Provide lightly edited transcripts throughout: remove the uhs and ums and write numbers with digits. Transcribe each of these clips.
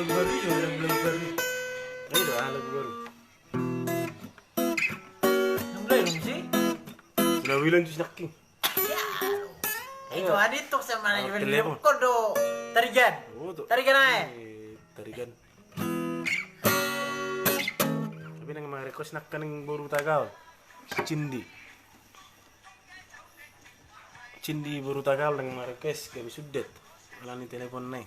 baru ya lagu baru. Ayo lagu baru. Yang belum sih? Sudah bilang tuh snacking. Itu adit tuh sama Oh, yang telepon. kodo tarigan. Oh, tuh. Tarigan aja. Tarigan. Tapi nang mga request nak kaning baru tagal. Cindi. Cindi baru tagal nang mga request kami sudet. Wala ni telepon na eh.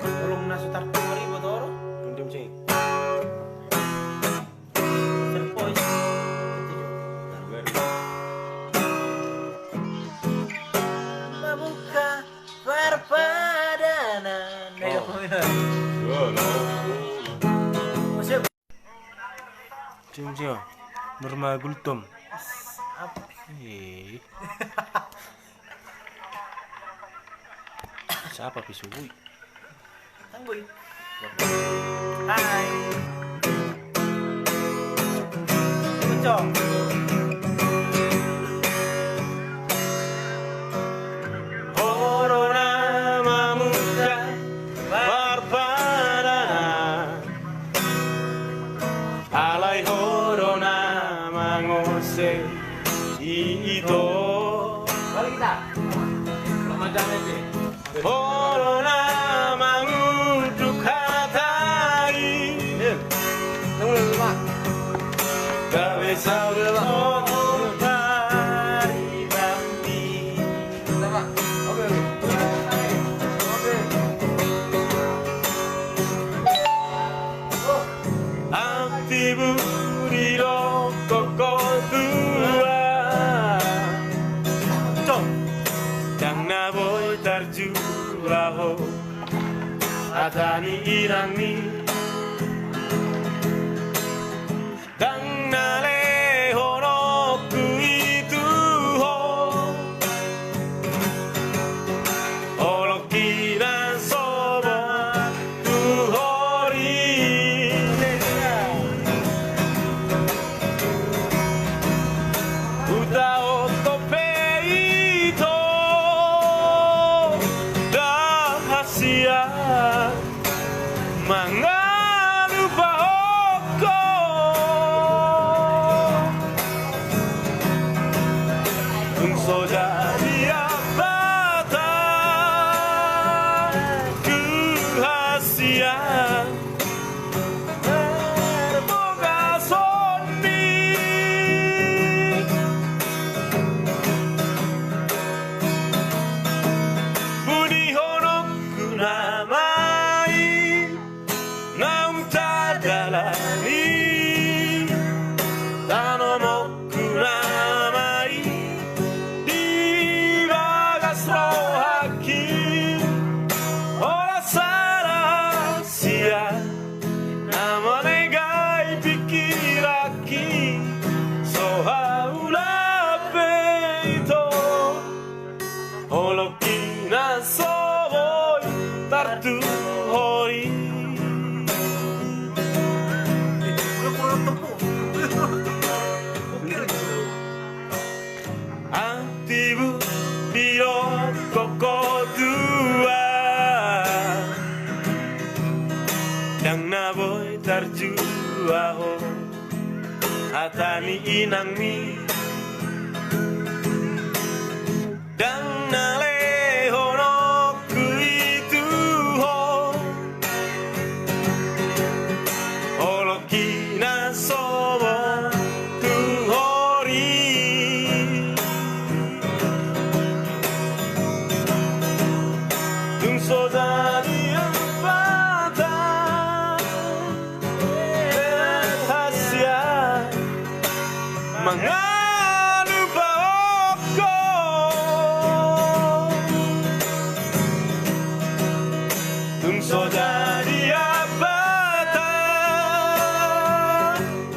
Belum nasutar 2.000 toro. Kundum sih. Terpois. Membuka perpadanan. Masih Cing sih. Norma Gultom. apa? Siapa pisui? Tangguy. Hai. Ucok. Corona mamuka barpadana alai corona mangose ito Balik kita. Ramadan aja. corona manguduk hatai gawe saudara Antibudiro koko tua Yang naboy tarjuraho Atani irangni Dang nale honoku itu ho Olokina sobo tu hori Uta otopeito rahasia mangalupa oko Unso jadi abata kuhasia Terboga soni Budi honoku namai Naum tadalani Tanomoku namai Di bagas rohaki Ora sarasia Nama negai pikiraki Sohaula peito Olokina soboy tartu hori Antibu biro koko tua Yang naboy tarjuaho Atani inangmi Dan nale honoku itu ho Olokina sobo tu hori Tungso dari empata Rahasia Mangalupa oko Tungso dari abata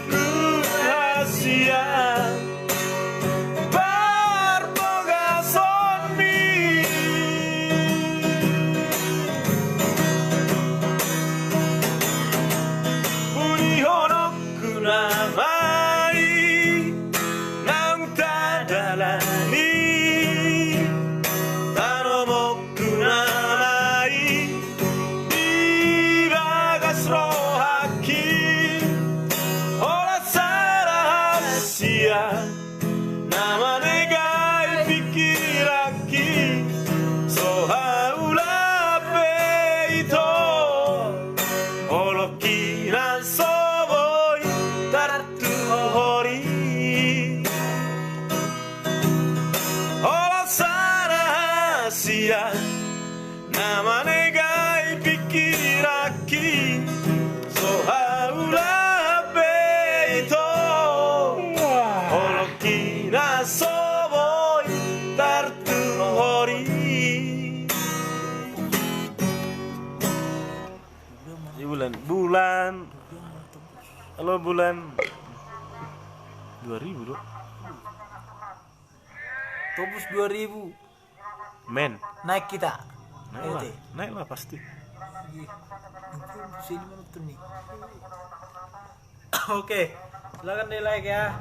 rahasia Barboga soni Namane gai pikiraki sohaula beito Oloki na soboi tartu hori bulan halo bulan 2000 bro Tobus 2000. men Naik kita. naik lah pasti Sini menonton nih. Oke, silakan di like ya.